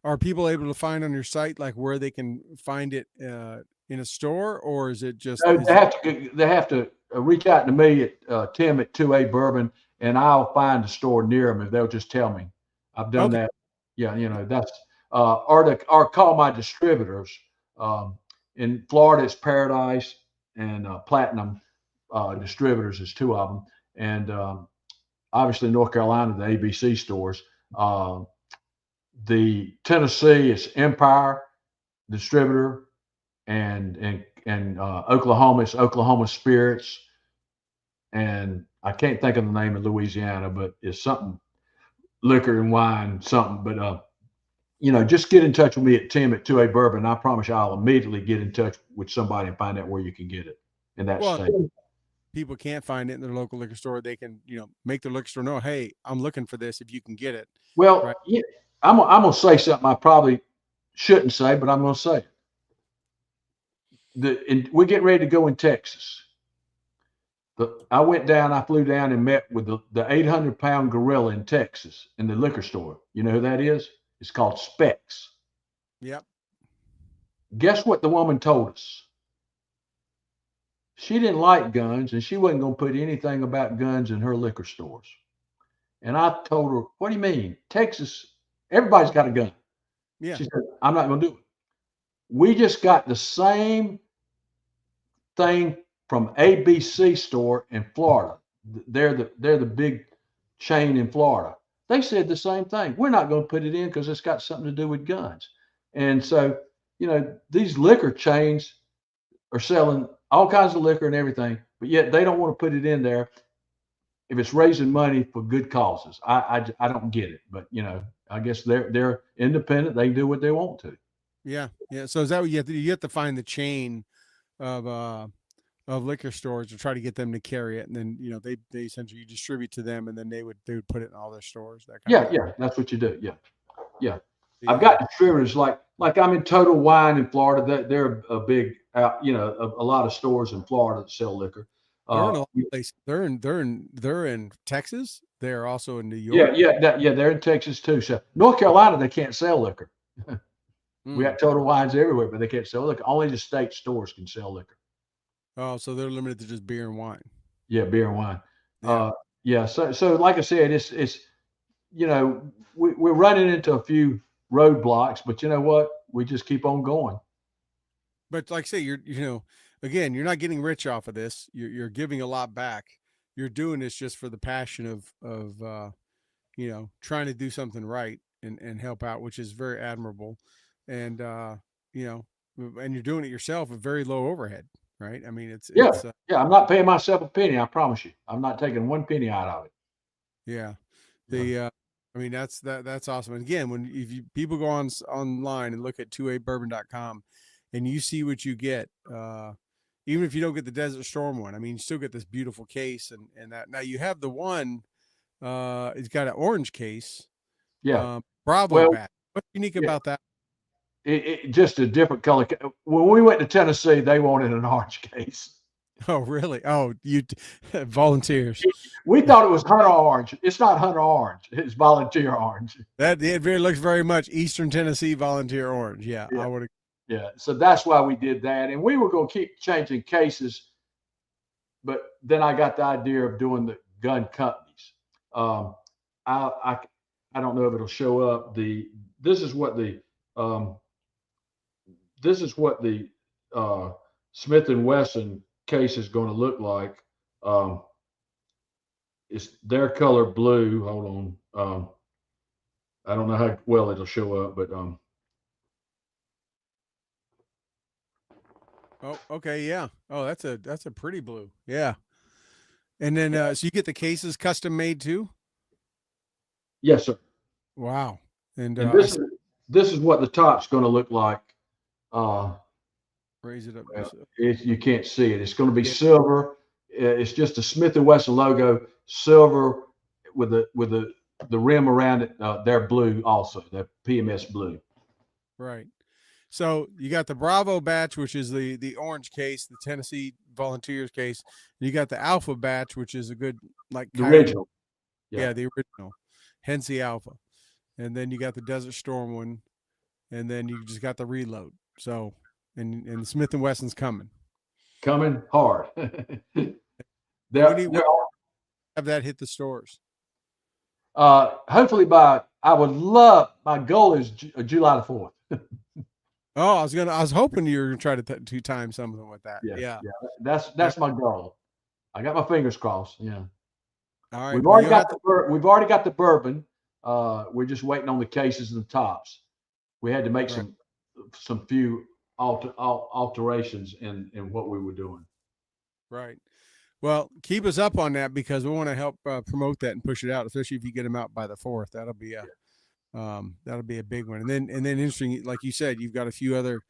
S1: are people able to find on your site like where they can find it in a store, or is it just
S2: So
S1: is
S2: they
S1: it
S2: have to they have to reach out to me at Tim at 2A Bourbon, and I'll find a store near them if they'll just tell me. I've done
S1: okay?
S2: that. Yeah, that's or call my distributors. Um, in Florida, it's Paradise and Platinum Distributors is two of them, and obviously North Carolina, the ABC stores. Uh, the Tennessee is Empire Distributor, and Oklahoma is Oklahoma Spirits, and I can't think of the name of Louisiana, but it's something liquor and wine something. But just get in touch with me at Tim at 2A Bourbon. I promise you, I'll immediately get in touch with somebody and find out where you can get it in that
S1: Well,
S2: state.
S1: people can't find it in their local liquor store, they can, make their liquor store know, hey, I'm looking for this if you can get it.
S2: Well,
S1: Right.
S2: yeah, I'm gonna say something I probably shouldn't say, but I'm gonna say it. We're getting ready to go in Texas. I went down, I flew down and met with the 800-pound gorilla in Texas in the liquor store. You know who that is? It's called Specs.
S1: Yep.
S2: Guess what the woman told us? She didn't like guns, and she wasn't going to put anything about guns in her liquor stores. And I told her, what do you mean? Texas, everybody's got a gun.
S1: Yeah.
S2: She said, I'm not going to do it. We just got the same thing from ABC store in Florida. They're the big chain in Florida. They said the same thing. We're not going to put it in because it's got something to do with guns. And so, you know, these liquor chains are selling all kinds of liquor and everything, but yet they don't want to put it in there if it's raising money for good causes. I don't get it, but you know, I guess they're independent. They do what they want to.
S1: Yeah. Yeah. So is that what you have to find the chain of liquor stores to try to get them to carry it, and then you know they essentially distribute to them, and then they would put it in all their stores. That kind of thing.
S2: Yeah, that's what you do. Yeah. I've got distributors like I'm in Total Wine in Florida. They're a big, you know, a lot of stores in Florida that sell liquor.
S1: They're in a lot of places. They're in Texas. They are also in New York.
S2: They're in Texas too. So North Carolina, they can't sell liquor. We got Total Wines everywhere, but they can't sell liquor. Only the state stores can sell liquor.
S1: Oh, so they're limited to just beer and wine.
S2: Yeah, beer and wine. Yeah. So like I said, it's you know, we're running into a few roadblocks, but you know what? We just keep on going.
S1: But like I say, you know, again, you're not getting rich off of this. You're giving a lot back. You're doing this just for the passion of you know, trying to do something right and help out, which is very admirable. And you know, and you're doing it yourself with very low overhead, right? I mean, it's
S2: I'm not paying myself a penny. I promise you, I'm not taking one penny out of it.
S1: Yeah. I mean, that's awesome. And again, when people go online and look at 2abourbon.com and you see what you get, even if you don't get the Desert Storm one, I mean, you still get this beautiful case and that. Now you have the one, it's got an orange case.
S2: Yeah.
S1: Bravo batch. What's unique about that?
S2: It just a different color. When we went to Tennessee, they wanted an orange case.
S1: Oh, really? Oh, you volunteers.
S2: We thought it was Hunter orange. It's not Hunter orange. It's volunteer orange.
S1: It looks very much Eastern Tennessee volunteer orange. Yeah. I would.
S2: Yeah. So that's why we did that. And we were going to keep changing cases. But then I got the idea of doing the gun companies. I don't know if it'll show up. This is what the Smith & Wesson case is going to look like. It's their color blue. Hold on. I don't know how well it'll show up, but
S1: oh, okay, yeah. Oh, that's a pretty blue. Yeah. And then so you get the cases custom made too?
S2: Yes, sir.
S1: Wow. And
S2: this is what the top's going to look like.
S1: Raise it up.
S2: You can't see it. It's going to be silver. It's just a Smith & Wesson logo, silver with the rim around it. They're blue also. They're PMS blue.
S1: Right. So you got the Bravo batch, which is the orange case, the Tennessee Volunteers case. You got the Alpha batch, which is a good the
S2: original.
S1: Yeah, the original. Hence the Alpha. And then you got the Desert Storm one, and then you just got the Reload. So and Smith & Wesson's coming
S2: hard.
S1: They're have that hit the stores.
S2: Hopefully my goal is July the 4th.
S1: Oh, I was hoping you were gonna try to time something with that. Yeah.
S2: That's my goal. I got my fingers crossed. Yeah.
S1: All right.
S2: We've already got the bourbon. We're just waiting on the cases and the tops. We had to make some few alterations in what we were doing.
S1: Right. Well, keep us up on that because we want to help promote that and push it out, especially if you get them out by the 4th. That'll be a big one. And then interesting, like you said, you've got a few other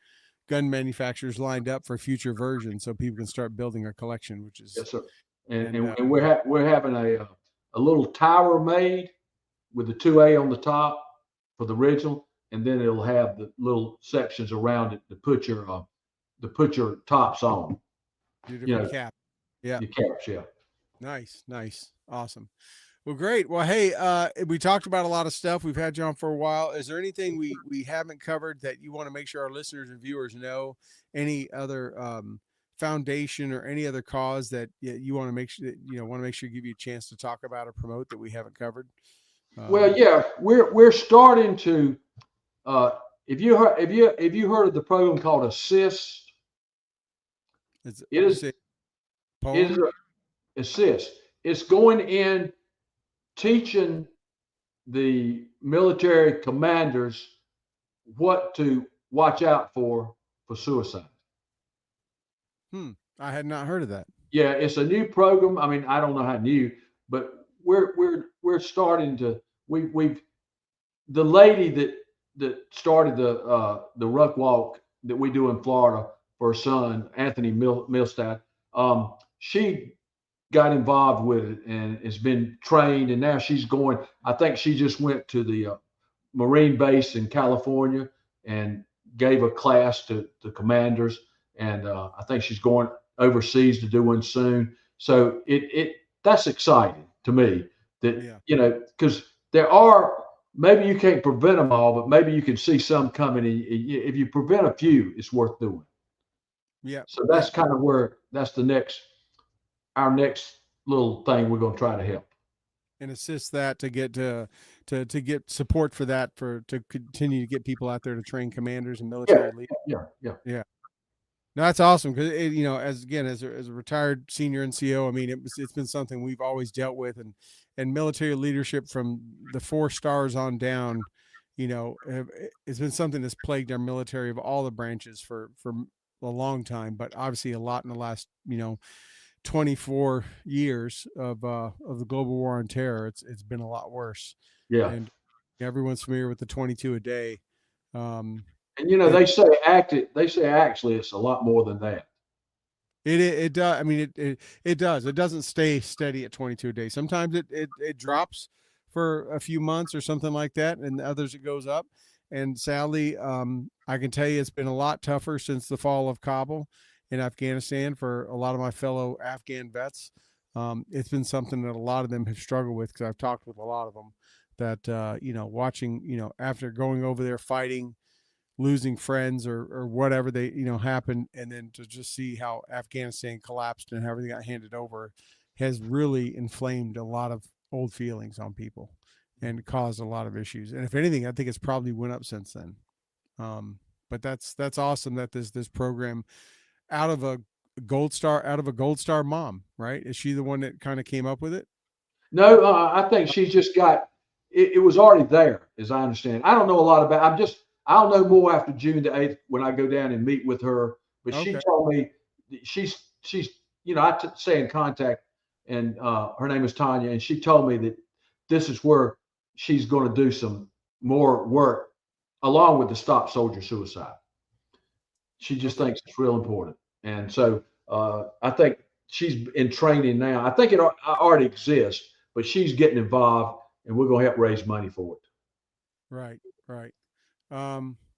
S1: gun manufacturers lined up for future versions, so people can start building a collection, which is
S2: yes, sir. And we're having a little tower made with the 2A on the top for the original, and then it'll have the little sections around it to put your tops on.
S1: Cap. Yeah.
S2: Your caps, yeah.
S1: Nice. Awesome. Well, great. Well, hey, we talked about a lot of stuff. We've had you on for a while. Is there anything we haven't covered that you want to make sure our listeners and viewers know? Any other foundation or any other cause that you want to make sure give you a chance to talk about or promote that we haven't covered?
S2: Well, yeah, we're starting to. Uh, if you heard of the program called Assist,
S1: Is
S2: it is it is
S1: poem?
S2: Assist. It's going in teaching the military commanders what to watch out for suicide.
S1: I had not heard of that.
S2: Yeah, it's a new program. I mean, I don't know how new, but we're starting to we've the lady that started the Ruck Walk that we do in Florida for her son Anthony Milstad. She got involved with it and has been trained, and now she's going. I think she just went to the Marine base in California and gave a class to the commanders, and I think she's going overseas to do one soon. So it that's exciting to me that because there are maybe you can't prevent them all, but maybe you can see some coming. If you prevent a few, it's worth doing.
S1: Yeah.
S2: So that's kind of where that's our next little thing we're going to try to help
S1: and assist that to get to get support for that to continue to get people out there to train commanders and military leaders.
S2: Yeah.
S1: No, that's awesome because as a retired senior NCO, I mean it's been something we've always dealt with, and military leadership from the 4 stars on down, it's been something that's plagued our military of all the branches for a long time, but obviously a lot in the last 24 years of the global war on terror. It's been a lot worse.
S2: Yeah.
S1: And everyone's familiar with the 22 a day.
S2: And they say actually it's a lot more than that.
S1: It does. I mean, it does. It doesn't stay steady at 22 a day. Sometimes it drops for a few months or something like that, and others it goes up. And sadly, I can tell you it's been a lot tougher since the fall of Kabul in Afghanistan for a lot of my fellow Afghan vets. It's been something that a lot of them have struggled with because I've talked with a lot of them that watching after going over there fighting, losing friends or whatever they happened, and then to just see how Afghanistan collapsed and how everything got handed over has really inflamed a lot of old feelings on people and caused a lot of issues. And if anything, I think it's probably went up since then. But that's awesome that this program out of a gold star mom, right? Is she the one that kind of came up with it?
S2: No, I think she's just got it was already there, as I understand. I don't know a lot about. I'll know more after June the 8th when I go down and meet with her. But
S1: Okay.
S2: she told me she's I stay in contact, and her name is Tanya, and she told me that this is where she's going to do some more work along with the Stop Soldier Suicide. She just thinks it's real important, and so I think she's in training now. I think it already exists, but she's getting involved, and we're going to help raise money for it.
S1: Right.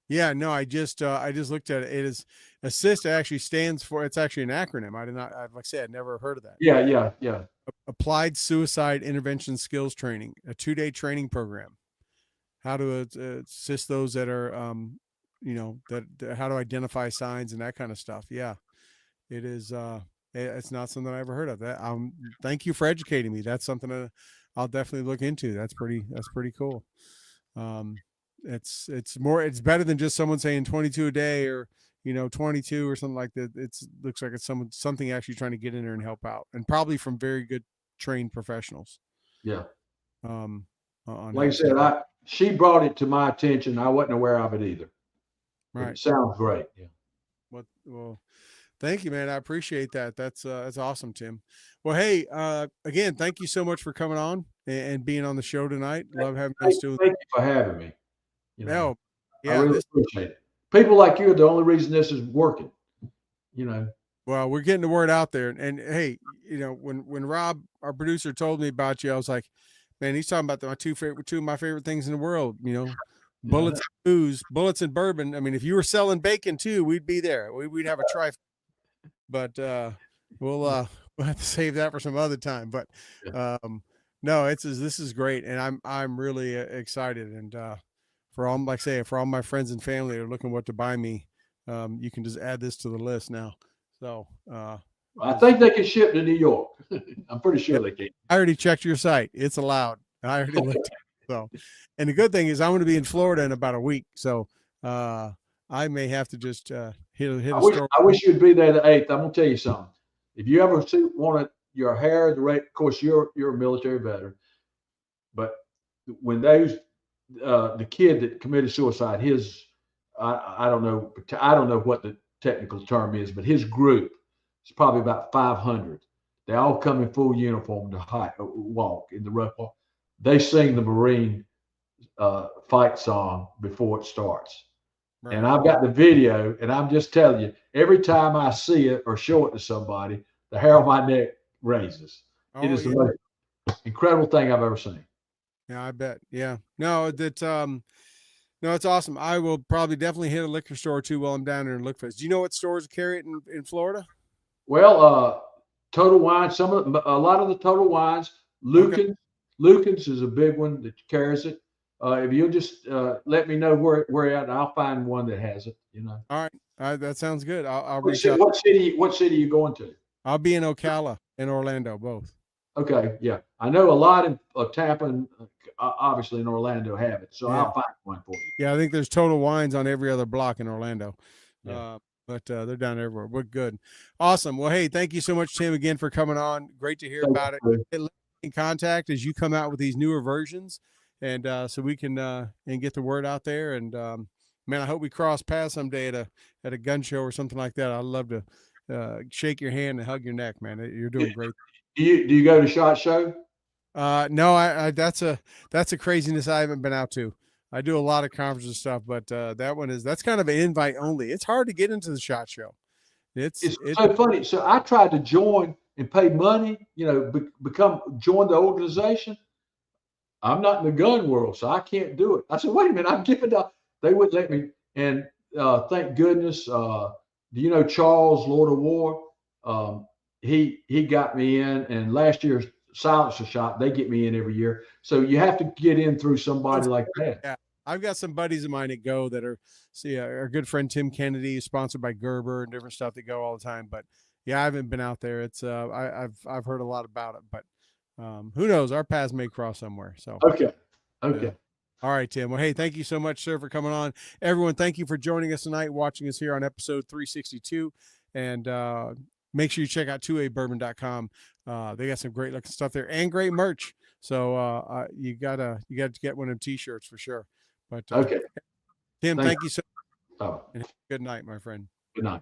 S1: Yeah, no, I just looked at it. It is ASSIST actually stands for, it's actually an acronym. I did not, like I said, I'd never heard of that.
S2: Yeah.
S1: Applied Suicide Intervention Skills Training, a 2-day training program. How to assist those that are, how to identify signs and that kind of stuff. Yeah, it is. It's not something I ever heard of. That. Thank you for educating me. That's something that I'll definitely look into. That's pretty cool. It's better than just someone saying 22 a day or 22 or something like that. Looks like it's something actually trying to get in there and help out, and probably from very good trained professionals.
S2: Yeah.
S1: Like
S2: I said, she brought it to my attention. I wasn't aware of it either.
S1: Right.
S2: It sounds great. Yeah.
S1: Well, thank you, man. I appreciate that. That's awesome, Tim. Well, hey, again, thank you so much for coming on and being on the show tonight. Love having us too.
S2: Thank you for having me.
S1: Yeah,
S2: I really appreciate it. People like you are the only reason this is working.
S1: Well, we're getting the word out there, and hey, when Rob, our producer, told me about you, I was like, man, he's talking about two of my favorite things in the world. Bullets, and booze, bullets and bourbon. I mean, if you were selling bacon too, we'd be there. We'd have a trifle. But we'll we'll have to save that for some other time. But
S2: Yeah.
S1: no, this is great, and I'm really excited. And for all, like I say, for all my friends and family that are looking what to buy me, you can just add this to the list now. So
S2: I think they can ship to New York. I'm pretty sure they can.
S1: I already checked your site; it's allowed. I already looked at it. So, and the good thing is I'm going to be in Florida in about a week, so I may have to just hit a store.
S2: I wish you'd be there the 8th. I'm gonna tell you something. If you ever wanted your hair the right, of course you're a military veteran, but when the kid that committed suicide, I don't know what the technical term is, but his group is probably about 500. They all come in full uniform to walk in the Ruck Walk. They sing the Marine fight song before it starts.
S1: Right.
S2: And I've got the video, and I'm just telling you, every time I see it or show it to somebody, the hair on my neck raises. It is the most incredible thing I've ever seen.
S1: Yeah, I bet. Yeah. No, no, it's awesome. I will probably definitely hit a liquor store too while I'm down there and look for this. Do you know what stores carry it in Florida?
S2: Well, Total Wine, a lot of the Total Wines, Lucan's is a big one that carries it. If you'll just let me know where at, I'll find one that has it.
S1: All right, that sounds good. I'll
S2: What
S1: reach out.
S2: What city are you going to?
S1: I'll be in Ocala and Orlando, both.
S2: Okay, yeah, I know a lot in Tampa and obviously in Orlando have it, so
S1: Yeah.
S2: I'll find one for you.
S1: Yeah, I think there's Total Wines on every other block in Orlando.
S2: Yeah.
S1: But they're down everywhere. We're good. Awesome. Well, hey, thank you so much, Tim, again for coming on. Great to hear about it. Get in contact as you come out with these newer versions, and so we can and get the word out there. And man, I hope we cross paths someday at a gun show or something like that. I'd love to shake your hand and hug your neck, man. You're doing great.
S2: Do you go to SHOT Show?
S1: No, I that's a craziness I haven't been out to. I do a lot of conferences stuff, but that's kind of an invite only. It's hard to get into the SHOT Show. It's
S2: so funny. So I tried to join and pay money, join the organization. I'm not in the gun world, so I can't do it. I said, wait a minute, I'm giving up. They wouldn't let me. And thank goodness, do you know Charles, Lord of War? He got me in, and last year's Silencer Shot, they get me in every year. So you have to get in through somebody like that.
S1: Yeah. I've got some buddies of mine that go that are, our good friend Tim Kennedy, sponsored by Gerber and different stuff that go all the time. But yeah, I haven't been out there. It's I've heard a lot about it, but who knows? Our paths may cross somewhere. So
S2: okay.
S1: Yeah. All right, Tim. Well, hey, thank you so much, sir, for coming on. Everyone, thank you for joining us tonight, watching us here on episode 362. And make sure you check out 2abourbon.com. They got some great looking stuff there and great merch. So you gotta get one of them t-shirts for sure. But
S2: okay.
S1: Tim, thank you so much.
S2: Oh.
S1: And good night, my friend.
S2: Good night.